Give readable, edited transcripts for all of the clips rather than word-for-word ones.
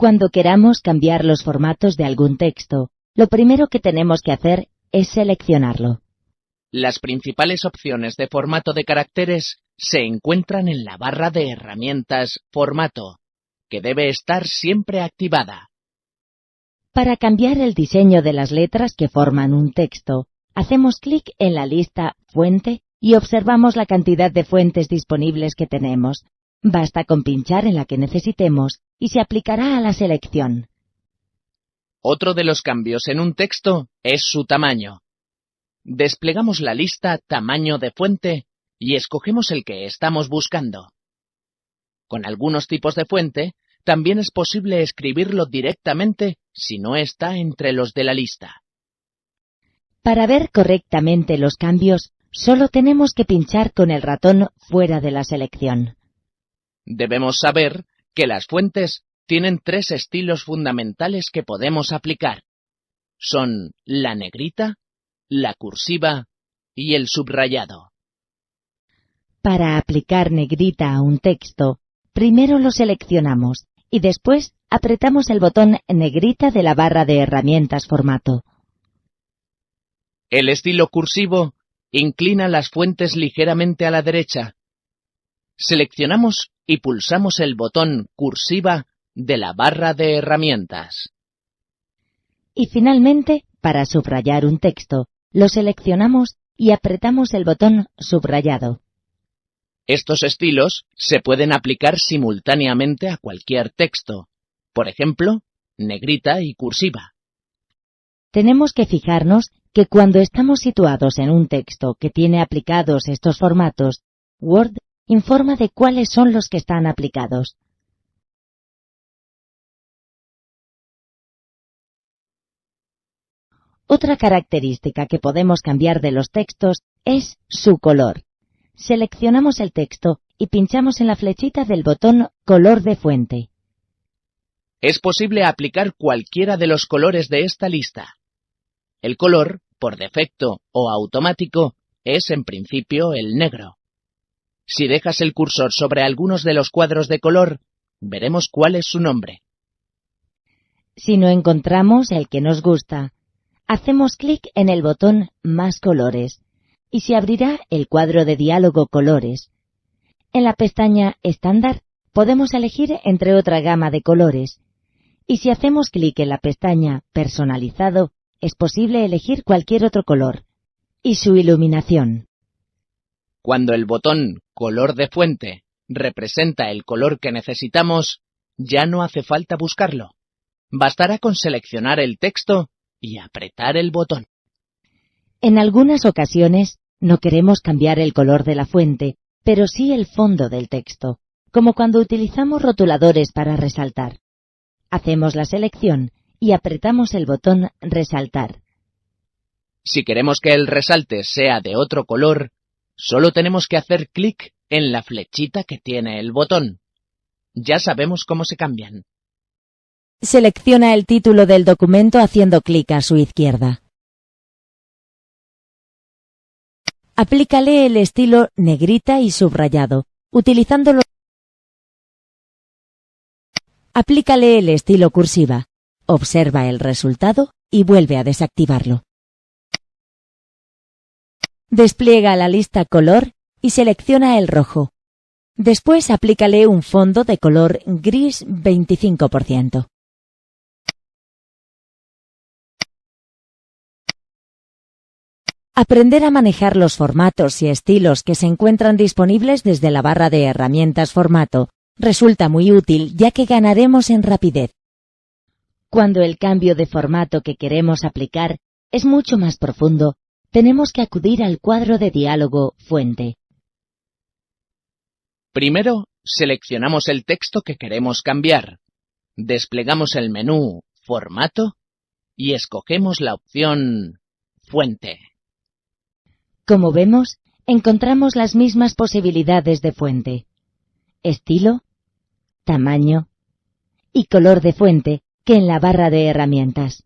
Cuando queramos cambiar los formatos de algún texto, lo primero que tenemos que hacer es seleccionarlo. Las principales opciones de formato de caracteres se encuentran en la barra de herramientas Formato, que debe estar siempre activada. Para cambiar el diseño de las letras que forman un texto, hacemos clic en la lista Fuente y observamos la cantidad de fuentes disponibles que tenemos. Basta con pinchar en la que necesitemos y se aplicará a la selección. Otro de los cambios en un texto es su tamaño. Desplegamos la lista Tamaño de fuente y escogemos el que estamos buscando. Con algunos tipos de fuente, también es posible escribirlo directamente si no está entre los de la lista. Para ver correctamente los cambios, solo tenemos que pinchar con el ratón fuera de la selección. Debemos saber que las fuentes tienen 3 estilos fundamentales que podemos aplicar. Son la negrita, la cursiva y el subrayado. Para aplicar negrita a un texto, primero lo seleccionamos y después apretamos el botón negrita de la barra de herramientas Formato. El estilo cursivo inclina las fuentes ligeramente a la derecha. Seleccionamos y pulsamos el botón cursiva de la barra de herramientas. Y finalmente, para subrayar un texto, lo seleccionamos y apretamos el botón subrayado. Estos estilos se pueden aplicar simultáneamente a cualquier texto, por ejemplo, negrita y cursiva. Tenemos que fijarnos que cuando estamos situados en un texto que tiene aplicados estos formatos, Word informa de cuáles son los que están aplicados. Otra característica que podemos cambiar de los textos es su color. Seleccionamos el texto y pinchamos en la flechita del botón Color de fuente. Es posible aplicar cualquiera de los colores de esta lista. El color, por defecto o automático, es en principio el negro. Si dejas el cursor sobre algunos de los cuadros de color, veremos cuál es su nombre. Si no encontramos el que nos gusta, hacemos clic en el botón Más colores y se abrirá el cuadro de diálogo Colores. En la pestaña Estándar podemos elegir entre otra gama de colores y si hacemos clic en la pestaña Personalizado es posible elegir cualquier otro color y su iluminación. Cuando el botón Color de fuente representa el color que necesitamos, ya no hace falta buscarlo. Bastará con seleccionar el texto y apretar el botón. En algunas ocasiones no queremos cambiar el color de la fuente, pero sí el fondo del texto, como cuando utilizamos rotuladores para resaltar. Hacemos la selección y apretamos el botón Resaltar. Si queremos que el resalte sea de otro color, solo tenemos que hacer clic en la flechita que tiene el botón. Ya sabemos cómo se cambian. Selecciona el título del documento haciendo clic a su izquierda. Aplícale el estilo negrita y subrayado, utilizándolo. Aplícale el estilo cursiva. Observa el resultado y vuelve a desactivarlo. Despliega la lista color y selecciona el rojo. Después aplícale un fondo de color gris 25%. Aprender a manejar los formatos y estilos que se encuentran disponibles desde la barra de herramientas Formato resulta muy útil ya que ganaremos en rapidez. Cuando el cambio de formato que queremos aplicar es mucho más profundo, tenemos que acudir al cuadro de diálogo Fuente. Primero, seleccionamos el texto que queremos cambiar. Desplegamos el menú Formato y escogemos la opción Fuente. Como vemos, encontramos las mismas posibilidades de fuente: estilo, tamaño y color de fuente que en la barra de herramientas.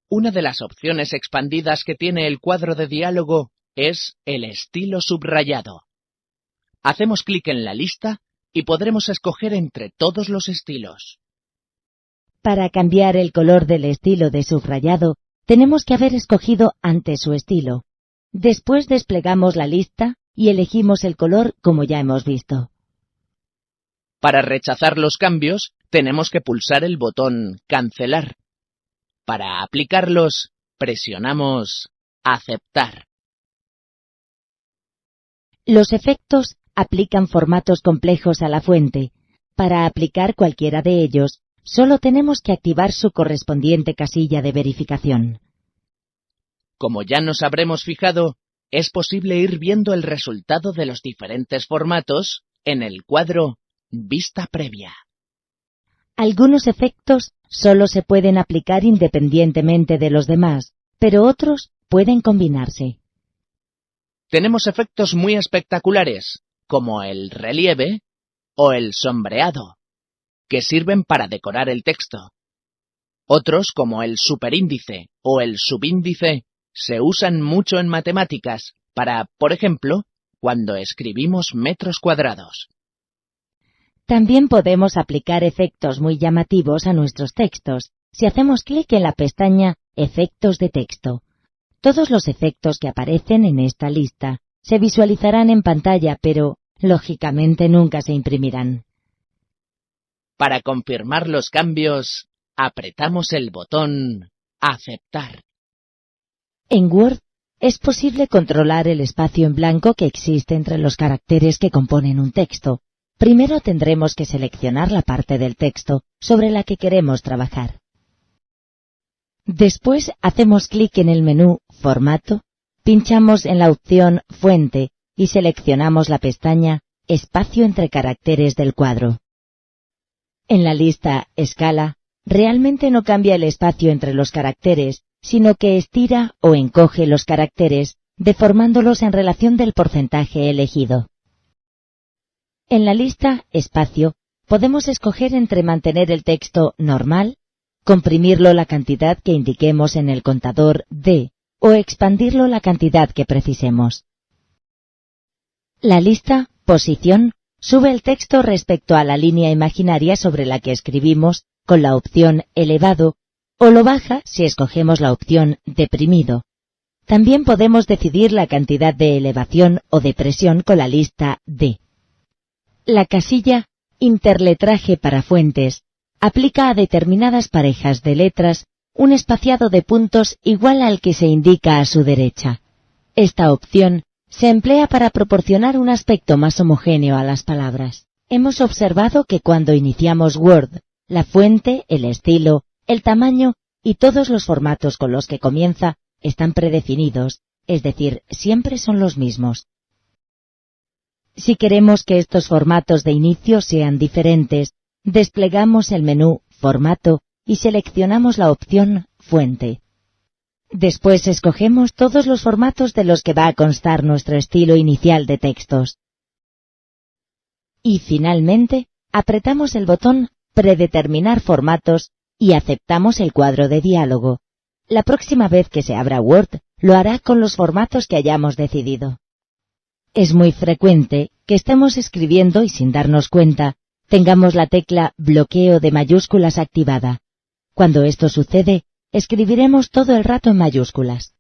Una de las opciones expandidas que tiene el cuadro de diálogo es el estilo subrayado. Hacemos clic en la lista y podremos escoger entre todos los estilos. Para cambiar el color del estilo de subrayado, tenemos que haber escogido antes su estilo. Después desplegamos la lista y elegimos el color como ya hemos visto. Para rechazar los cambios, tenemos que pulsar el botón Cancelar. Para aplicarlos, presionamos Aceptar. Los efectos aplican formatos complejos a la fuente. Para aplicar cualquiera de ellos, solo tenemos que activar su correspondiente casilla de verificación. Como ya nos habremos fijado, es posible ir viendo el resultado de los diferentes formatos en el cuadro Vista previa. Algunos efectos solo se pueden aplicar independientemente de los demás, pero otros pueden combinarse. Tenemos efectos muy espectaculares, como el relieve o el sombreado, que sirven para decorar el texto. Otros, como el superíndice o el subíndice, se usan mucho en matemáticas para, por ejemplo, cuando escribimos metros cuadrados. También podemos aplicar efectos muy llamativos a nuestros textos si hacemos clic en la pestaña Efectos de texto. Todos los efectos que aparecen en esta lista se visualizarán en pantalla, pero, lógicamente, nunca se imprimirán. Para confirmar los cambios, apretamos el botón Aceptar. En Word es posible controlar el espacio en blanco que existe entre los caracteres que componen un texto. Primero tendremos que seleccionar la parte del texto sobre la que queremos trabajar. Después hacemos clic en el menú Formato, pinchamos en la opción Fuente y seleccionamos la pestaña Espacio entre caracteres del cuadro. En la lista Escala, realmente no cambia el espacio entre los caracteres, sino que estira o encoge los caracteres, deformándolos en relación del porcentaje elegido. En la lista Espacio, podemos escoger entre mantener el texto normal, comprimirlo la cantidad que indiquemos en el contador D o expandirlo la cantidad que precisemos. La lista Posición sube el texto respecto a la línea imaginaria sobre la que escribimos con la opción Elevado o lo baja si escogemos la opción Deprimido. También podemos decidir la cantidad de elevación o depresión con la lista D. La casilla Interletraje para fuentes aplica a determinadas parejas de letras un espaciado de puntos igual al que se indica a su derecha. Esta opción se emplea para proporcionar un aspecto más homogéneo a las palabras. Hemos observado que cuando iniciamos Word, la fuente, el estilo, el tamaño y todos los formatos con los que comienza están predefinidos, es decir, siempre son los mismos. Si queremos que estos formatos de inicio sean diferentes, desplegamos el menú Formato y seleccionamos la opción Fuente. Después escogemos todos los formatos de los que va a constar nuestro estilo inicial de textos. Y finalmente, apretamos el botón Predeterminar formatos y aceptamos el cuadro de diálogo. La próxima vez que se abra Word, lo hará con los formatos que hayamos decidido. Es muy frecuente que estemos escribiendo y sin darnos cuenta, tengamos la tecla Bloqueo de mayúsculas activada. Cuando esto sucede, escribiremos todo el rato en mayúsculas.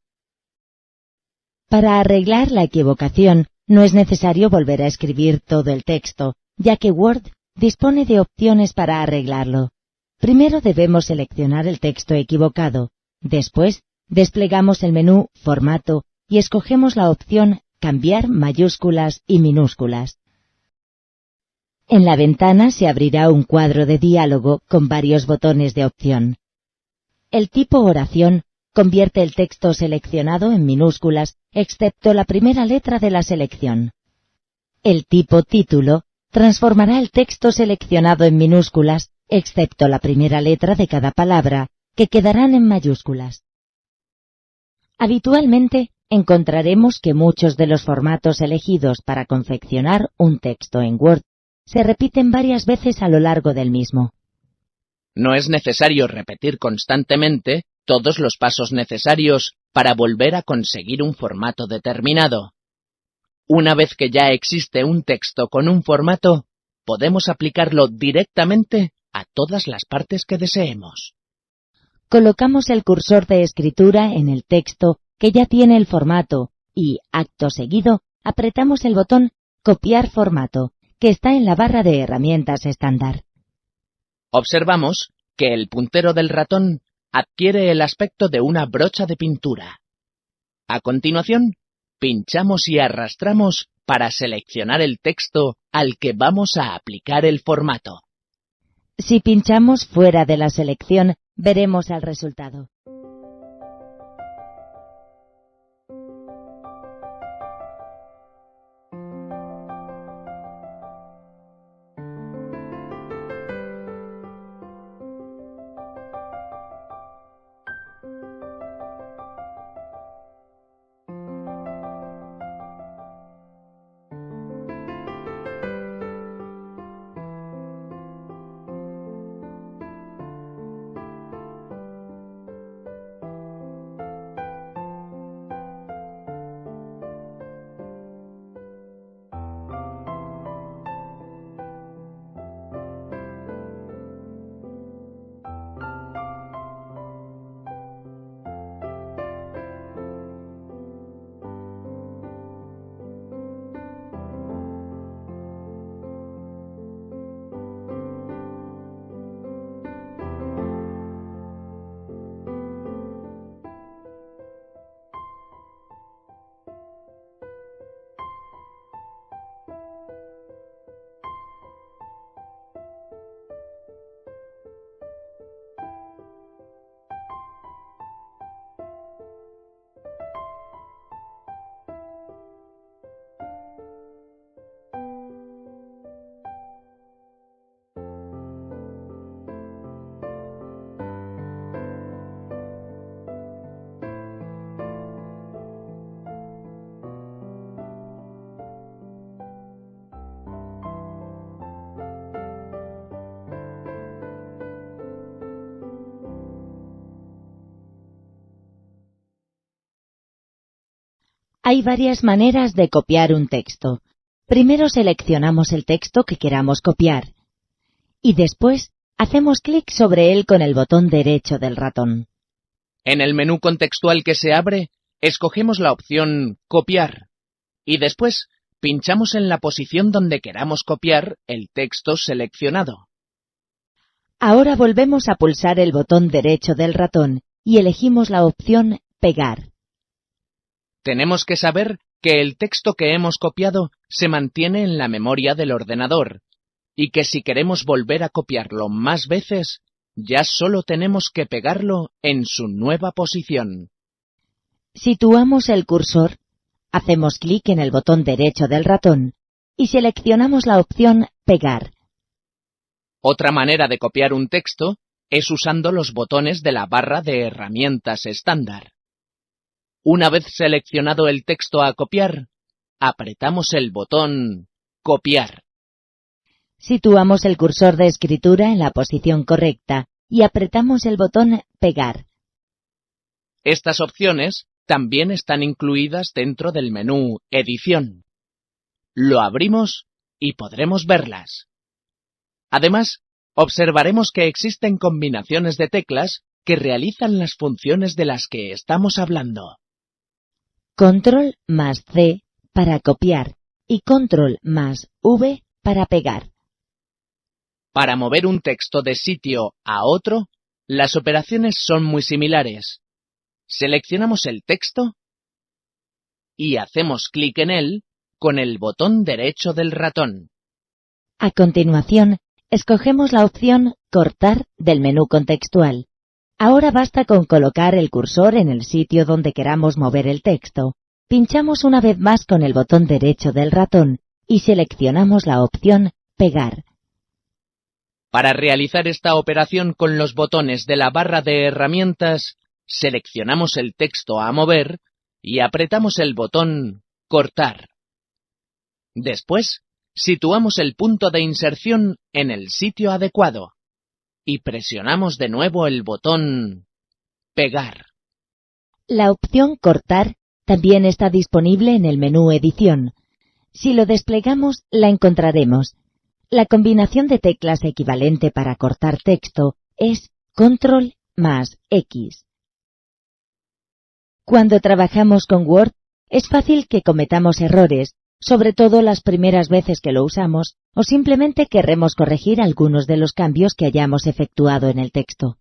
Para arreglar la equivocación, no es necesario volver a escribir todo el texto, ya que Word dispone de opciones para arreglarlo. Primero debemos seleccionar el texto equivocado. Después, desplegamos el menú Formato y escogemos la opción Cambiar mayúsculas y minúsculas. En la ventana se abrirá un cuadro de diálogo con varios botones de opción. El tipo oración convierte el texto seleccionado en minúsculas, excepto la primera letra de la selección. El tipo título transformará el texto seleccionado en minúsculas, excepto la primera letra de cada palabra, que quedarán en mayúsculas. Habitualmente, encontraremos que muchos de los formatos elegidos para confeccionar un texto en Word se repiten varias veces a lo largo del mismo. No es necesario repetir constantemente todos los pasos necesarios para volver a conseguir un formato determinado. Una vez que ya existe un texto con un formato, podemos aplicarlo directamente a todas las partes que deseemos. Colocamos el cursor de escritura en el texto que ya tiene el formato y, acto seguido, apretamos el botón Copiar formato, que está en la barra de herramientas estándar. Observamos que el puntero del ratón adquiere el aspecto de una brocha de pintura. A continuación, pinchamos y arrastramos para seleccionar el texto al que vamos a aplicar el formato. Si pinchamos fuera de la selección, veremos el resultado. Hay varias maneras de copiar un texto. Primero seleccionamos el texto que queramos copiar y después hacemos clic sobre él con el botón derecho del ratón. En el menú contextual que se abre, escogemos la opción Copiar y después pinchamos en la posición donde queramos copiar el texto seleccionado. Ahora volvemos a pulsar el botón derecho del ratón y elegimos la opción Pegar. Tenemos que saber que el texto que hemos copiado se mantiene en la memoria del ordenador y que si queremos volver a copiarlo más veces, ya solo tenemos que pegarlo en su nueva posición. Situamos el cursor, hacemos clic en el botón derecho del ratón y seleccionamos la opción Pegar. Otra manera de copiar un texto es usando los botones de la barra de herramientas estándar. Una vez seleccionado el texto a copiar, apretamos el botón Copiar. Situamos el cursor de escritura en la posición correcta y apretamos el botón Pegar. Estas opciones también están incluidas dentro del menú Edición. Lo abrimos y podremos verlas. Además, observaremos que existen combinaciones de teclas que realizan las funciones de las que estamos hablando. Control más C para copiar y Control más V para pegar. Para mover un texto de sitio a otro, las operaciones son muy similares. Seleccionamos el texto y hacemos clic en él con el botón derecho del ratón. A continuación, escogemos la opción Cortar del menú contextual. Ahora basta con colocar el cursor en el sitio donde queramos mover el texto. Pinchamos una vez más con el botón derecho del ratón y seleccionamos la opción Pegar. Para realizar esta operación con los botones de la barra de herramientas, seleccionamos el texto a mover y apretamos el botón Cortar. Después, situamos el punto de inserción en el sitio adecuado y presionamos de nuevo el botón Pegar. La opción Cortar también está disponible en el menú Edición. Si lo desplegamos, la encontraremos. La combinación de teclas equivalente para cortar texto es Control más X. Cuando trabajamos con Word, es fácil que cometamos errores, sobre todo las primeras veces que lo usamos, o simplemente querremos corregir algunos de los cambios que hayamos efectuado en el texto.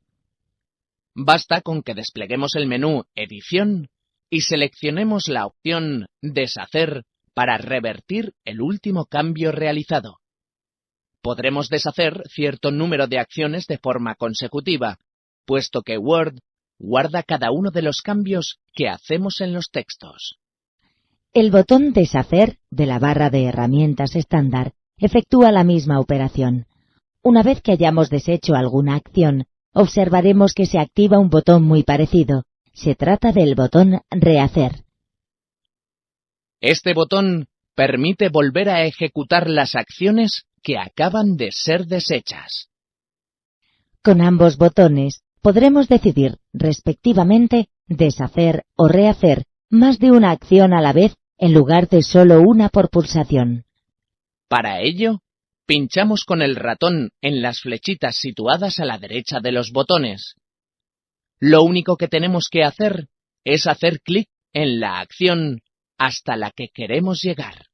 Basta con que despleguemos el menú Edición y seleccionemos la opción Deshacer para revertir el último cambio realizado. Podremos deshacer cierto número de acciones de forma consecutiva, puesto que Word guarda cada uno de los cambios que hacemos en los textos. El botón Deshacer de la barra de herramientas estándar efectúa la misma operación. Una vez que hayamos deshecho alguna acción, observaremos que se activa un botón muy parecido. Se trata del botón Rehacer. Este botón permite volver a ejecutar las acciones que acaban de ser deshechas. Con ambos botones podremos decidir, respectivamente, deshacer o rehacer más de una acción a la vez en lugar de solo una por pulsación. Para ello, pinchamos con el ratón en las flechitas situadas a la derecha de los botones. Lo único que tenemos que hacer es hacer clic en la acción hasta la que queremos llegar.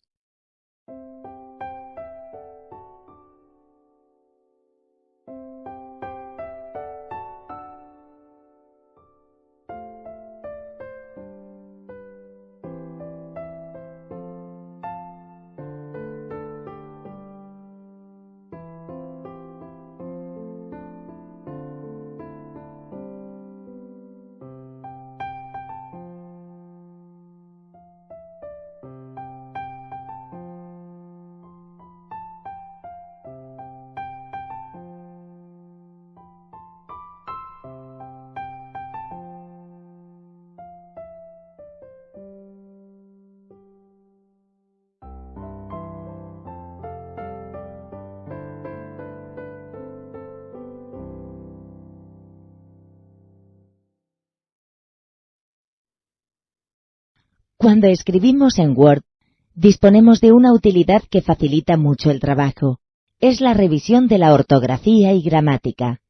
Cuando escribimos en Word, disponemos de una utilidad que facilita mucho el trabajo. Es la revisión de la ortografía y gramática.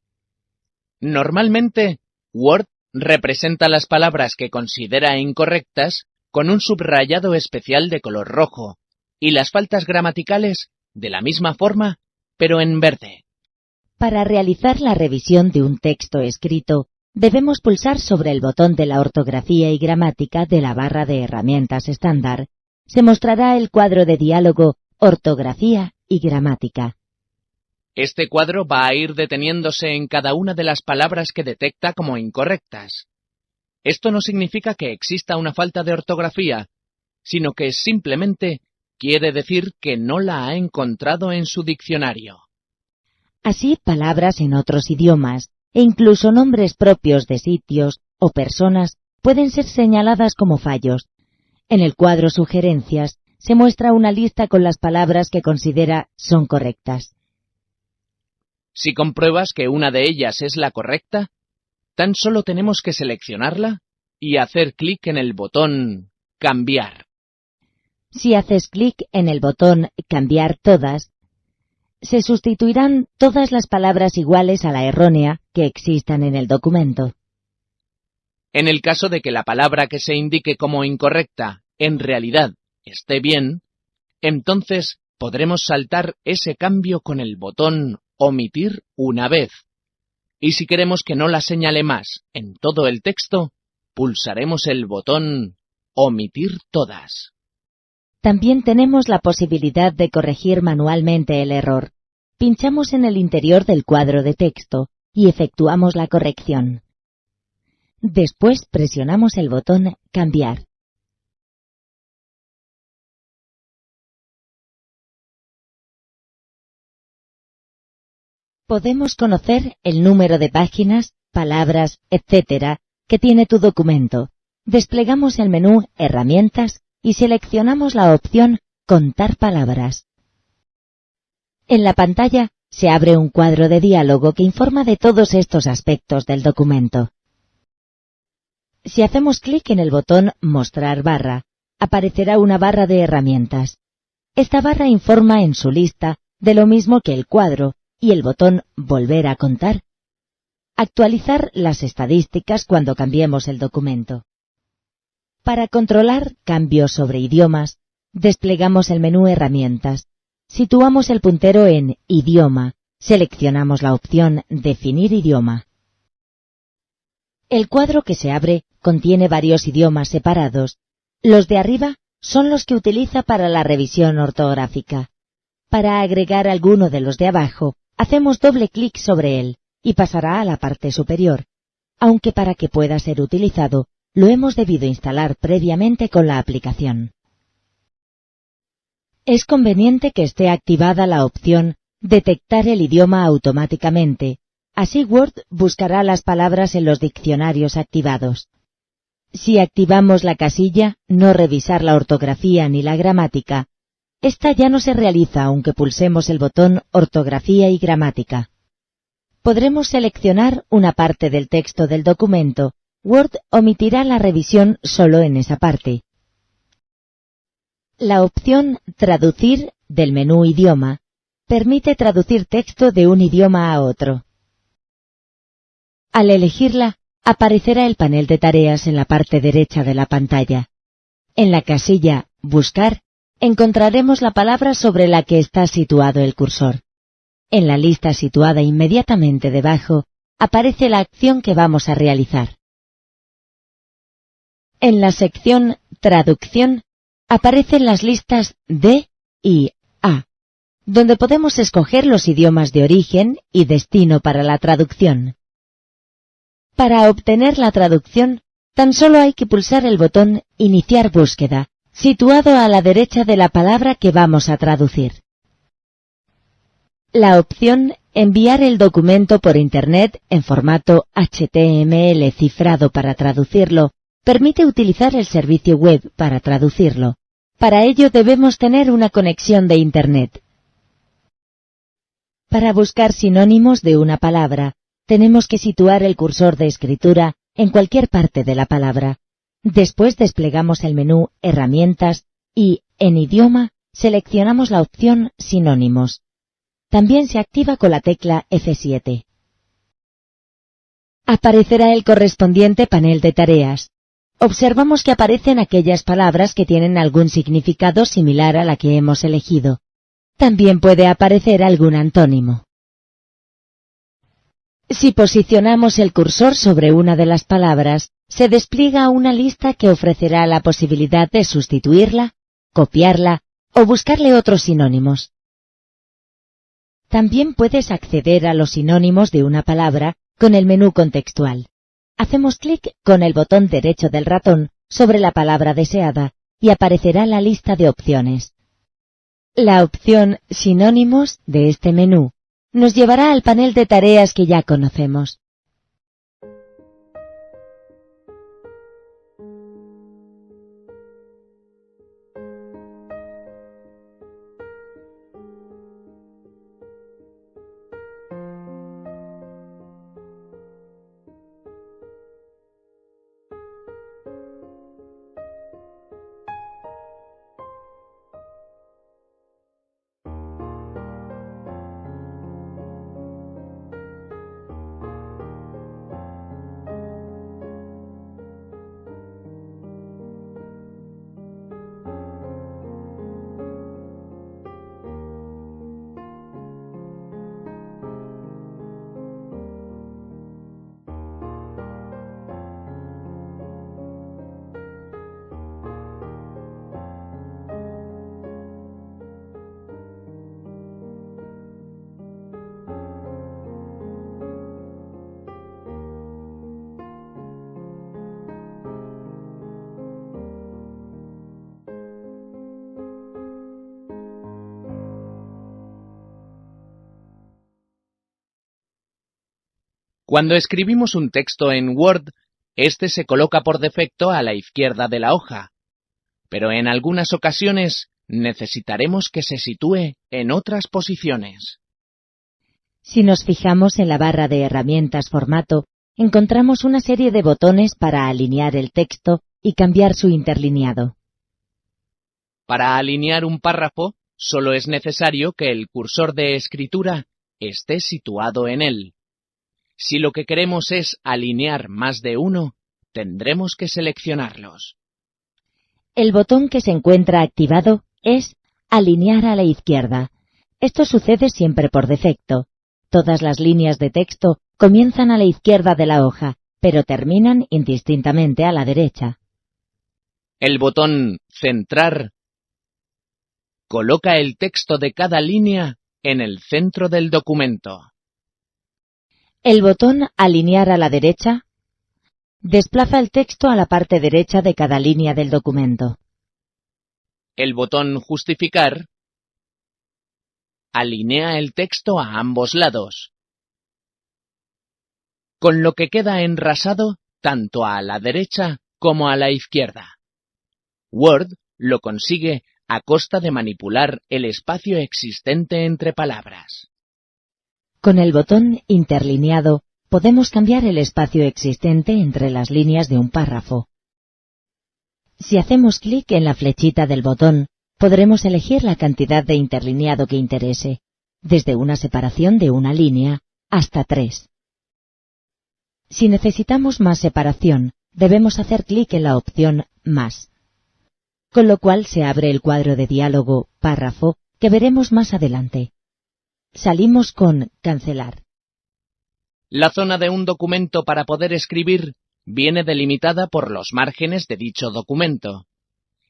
Normalmente, Word representa las palabras que considera incorrectas con un subrayado especial de color rojo y las faltas gramaticales de la misma forma, pero en verde. Para realizar la revisión de un texto escrito, debemos pulsar sobre el botón de la ortografía y gramática de la barra de herramientas estándar. Se mostrará el cuadro de diálogo Ortografía y Gramática. Este cuadro va a ir deteniéndose en cada una de las palabras que detecta como incorrectas. Esto no significa que exista una falta de ortografía, sino que simplemente quiere decir que no la ha encontrado en su diccionario. Así, palabras en otros idiomas e incluso nombres propios de sitios o personas pueden ser señaladas como fallos. En el cuadro Sugerencias se muestra una lista con las palabras que considera son correctas. Si compruebas que una de ellas es la correcta, tan solo tenemos que seleccionarla y hacer clic en el botón Cambiar. Si haces clic en el botón Cambiar todas, se sustituirán todas las palabras iguales a la errónea que existan en el documento. En el caso de que la palabra que se indique como incorrecta en realidad esté bien, entonces podremos saltar ese cambio con el botón Omitir una vez. Y si queremos que no la señale más en todo el texto, pulsaremos el botón Omitir todas. También tenemos la posibilidad de corregir manualmente el error. Pinchamos en el interior del cuadro de texto y efectuamos la corrección. Después presionamos el botón Cambiar. Podemos conocer el número de páginas, palabras, etc. que tiene tu documento. Desplegamos el menú Herramientas y seleccionamos la opción Contar palabras. En la pantalla se abre un cuadro de diálogo que informa de todos estos aspectos del documento. Si hacemos clic en el botón Mostrar barra, aparecerá una barra de herramientas. Esta barra informa en su lista de lo mismo que el cuadro y el botón Volver a contar. Actualizar las estadísticas cuando cambiemos el documento. Para controlar cambios sobre idiomas, desplegamos el menú Herramientas. Situamos el puntero en Idioma. Seleccionamos la opción Definir idioma. El cuadro que se abre contiene varios idiomas separados. Los de arriba son los que utiliza para la revisión ortográfica. Para agregar alguno de los de abajo, hacemos doble clic sobre él y pasará a la parte superior, aunque para que pueda ser utilizado, lo hemos debido instalar previamente con la aplicación. Es conveniente que esté activada la opción Detectar el idioma automáticamente. Así Word buscará las palabras en los diccionarios activados. Si activamos la casilla No revisar la ortografía ni la gramática, esta ya no se realiza aunque pulsemos el botón Ortografía y gramática. Podremos seleccionar una parte del texto del documento. Word omitirá la revisión solo en esa parte. La opción Traducir del menú Idioma permite traducir texto de un idioma a otro. Al elegirla, aparecerá el panel de tareas en la parte derecha de la pantalla. En la casilla Buscar, encontraremos la palabra sobre la que está situado el cursor. En la lista situada inmediatamente debajo, aparece la acción que vamos a realizar. En la sección Traducción, aparecen las listas D y A, donde podemos escoger los idiomas de origen y destino para la traducción. Para obtener la traducción, tan solo hay que pulsar el botón Iniciar búsqueda, situado a la derecha de la palabra que vamos a traducir. La opción Enviar el documento por Internet en formato HTML cifrado para traducirlo permite utilizar el servicio web para traducirlo. Para ello debemos tener una conexión de Internet. Para buscar sinónimos de una palabra, tenemos que situar el cursor de escritura en cualquier parte de la palabra. Después desplegamos el menú Herramientas y, en Idioma, seleccionamos la opción Sinónimos. También se activa con la tecla F7. Aparecerá el correspondiente panel de tareas. Observamos que aparecen aquellas palabras que tienen algún significado similar a la que hemos elegido. También puede aparecer algún antónimo. Si posicionamos el cursor sobre una de las palabras, se despliega una lista que ofrecerá la posibilidad de sustituirla, copiarla o buscarle otros sinónimos. También puedes acceder a los sinónimos de una palabra con el menú contextual. Hacemos clic con el botón derecho del ratón sobre la palabra deseada y aparecerá la lista de opciones. La opción Sinónimos de este menú nos llevará al panel de tareas que ya conocemos. Cuando escribimos un texto en Word, este se coloca por defecto a la izquierda de la hoja, pero en algunas ocasiones necesitaremos que se sitúe en otras posiciones. Si nos fijamos en la barra de herramientas Formato, encontramos una serie de botones para alinear el texto y cambiar su interlineado. Para alinear un párrafo, solo es necesario que el cursor de escritura esté situado en él. Si lo que queremos es alinear más de uno, tendremos que seleccionarlos. El botón que se encuentra activado es Alinear a la izquierda. Esto sucede siempre por defecto. Todas las líneas de texto comienzan a la izquierda de la hoja, pero terminan indistintamente a la derecha. El botón Centrar coloca el texto de cada línea en el centro del documento. El botón Alinear a la derecha desplaza el texto a la parte derecha de cada línea del documento. El botón Justificar alinea el texto a ambos lados, con lo que queda enrasado tanto a la derecha como a la izquierda. Word lo consigue a costa de manipular el espacio existente entre palabras. Con el botón interlineado podemos cambiar el espacio existente entre las líneas de un párrafo. Si hacemos clic en la flechita del botón, podremos elegir la cantidad de interlineado que interese, desde una separación de una línea hasta 3. Si necesitamos más separación, debemos hacer clic en la opción Más, con lo cual se abre el cuadro de diálogo Párrafo que veremos más adelante. Salimos con Cancelar. La zona de un documento para poder escribir viene delimitada por los márgenes de dicho documento.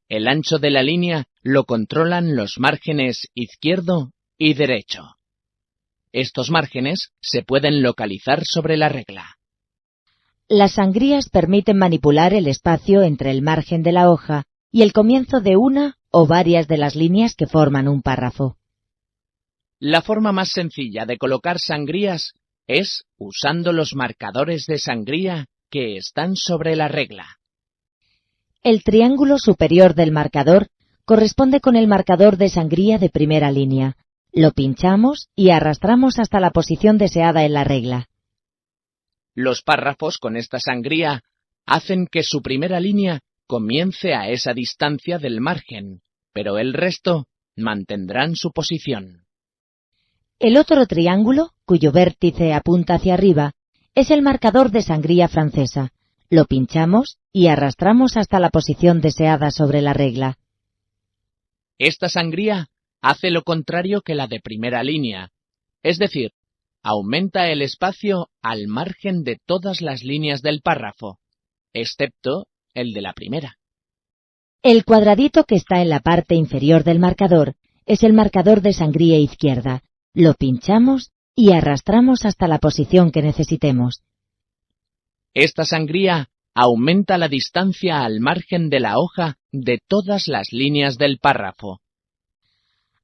El ancho de la línea lo controlan los márgenes izquierdo y derecho. Estos márgenes se pueden localizar sobre la regla. Las sangrías permiten manipular el espacio entre el margen de la hoja y el comienzo de una o varias de las líneas que forman un párrafo. La forma más sencilla de colocar sangrías es usando los marcadores de sangría que están sobre la regla. El triángulo superior del marcador corresponde con el marcador de sangría de primera línea. Lo pinchamos y arrastramos hasta la posición deseada en la regla. Los párrafos con esta sangría hacen que su primera línea comience a esa distancia del margen, pero el resto mantendrán su posición. El otro triángulo, cuyo vértice apunta hacia arriba, es el marcador de sangría francesa. Lo pinchamos y arrastramos hasta la posición deseada sobre la regla. Esta sangría hace lo contrario que la de primera línea, es decir, aumenta el espacio al margen de todas las líneas del párrafo, excepto el de la primera. El cuadradito que está en la parte inferior del marcador es el marcador de sangría izquierda. Lo pinchamos y arrastramos hasta la posición que necesitemos. Esta sangría aumenta la distancia al margen de la hoja de todas las líneas del párrafo.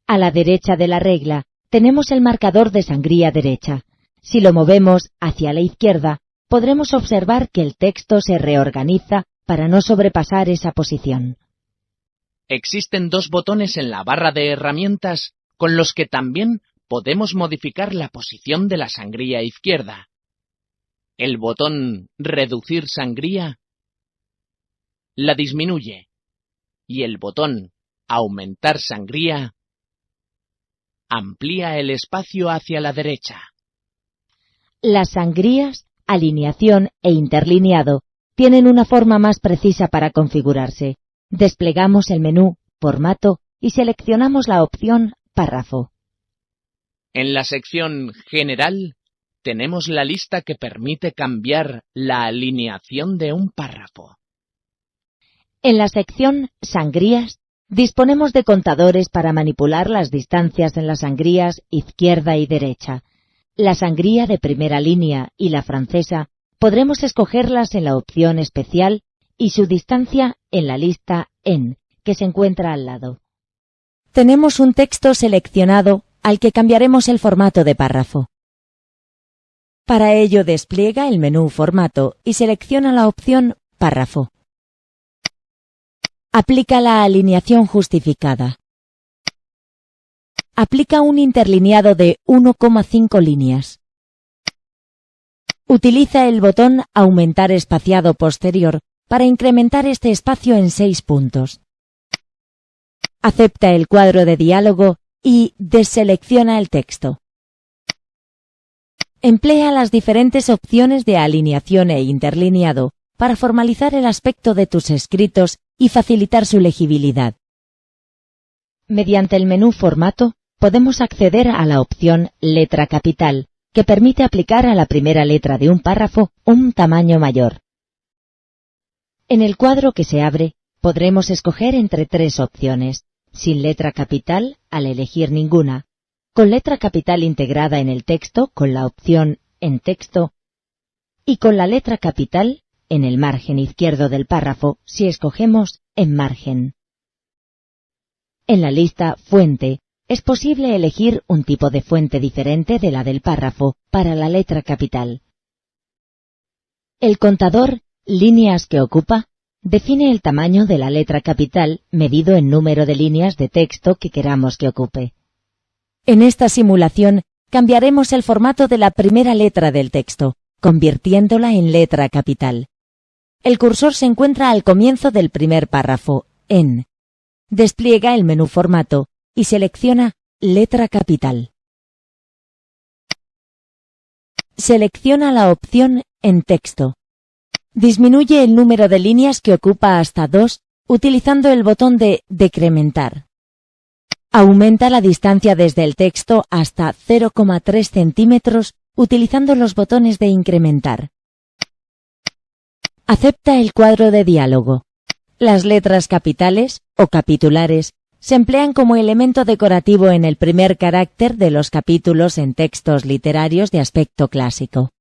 A la derecha de la regla tenemos el marcador de sangría derecha. Si lo movemos hacia la izquierda, podremos observar que el texto se reorganiza para no sobrepasar esa posición. Existen dos botones en la barra de herramientas con los que también podemos modificar la posición de la sangría izquierda. El botón Reducir sangría la disminuye y el botón Aumentar sangría amplía el espacio hacia la derecha. Las sangrías, alineación e interlineado tienen una forma más precisa para configurarse. Desplegamos el menú Formato y seleccionamos la opción Párrafo. En la sección General tenemos la lista que permite cambiar la alineación de un párrafo. En la sección Sangrías disponemos de contadores para manipular las distancias en las sangrías izquierda y derecha. La sangría de primera línea y la francesa podremos escogerlas en la opción Especial y su distancia en la lista En, que se encuentra al lado. Tenemos un texto seleccionado al que cambiaremos el formato de párrafo. Para ello despliega el menú Formato y selecciona la opción Párrafo. Aplica la alineación justificada. Aplica un interlineado de 1,5 líneas. Utiliza el botón Aumentar espaciado posterior para incrementar este espacio en 6 puntos. Acepta el cuadro de diálogo y deselecciona el texto. Emplea las diferentes opciones de alineación e interlineado para formalizar el aspecto de tus escritos y facilitar su legibilidad. Mediante el menú Formato, podemos acceder a la opción Letra capital, que permite aplicar a la primera letra de un párrafo un tamaño mayor. En el cuadro que se abre, podremos escoger entre 3 opciones: sin letra capital, al elegir ninguna; con letra capital integrada en el texto, con la opción En texto; y con la letra capital en el margen izquierdo del párrafo, si escogemos En margen. En la lista Fuente, es posible elegir un tipo de fuente diferente de la del párrafo para la letra capital. El contador Líneas que ocupa define el tamaño de la letra capital medido en número de líneas de texto que queramos que ocupe. En esta simulación cambiaremos el formato de la primera letra del texto, convirtiéndola en letra capital. El cursor se encuentra al comienzo del primer párrafo, En. Despliega el menú Formato y selecciona Letra capital. Selecciona la opción En texto. Disminuye el número de líneas que ocupa hasta 2 utilizando el botón de Decrementar. Aumenta la distancia desde el texto hasta 0,3 centímetros utilizando los botones de Incrementar. Acepta el cuadro de diálogo. Las letras capitales o capitulares se emplean como elemento decorativo en el primer carácter de los capítulos en textos literarios de aspecto clásico.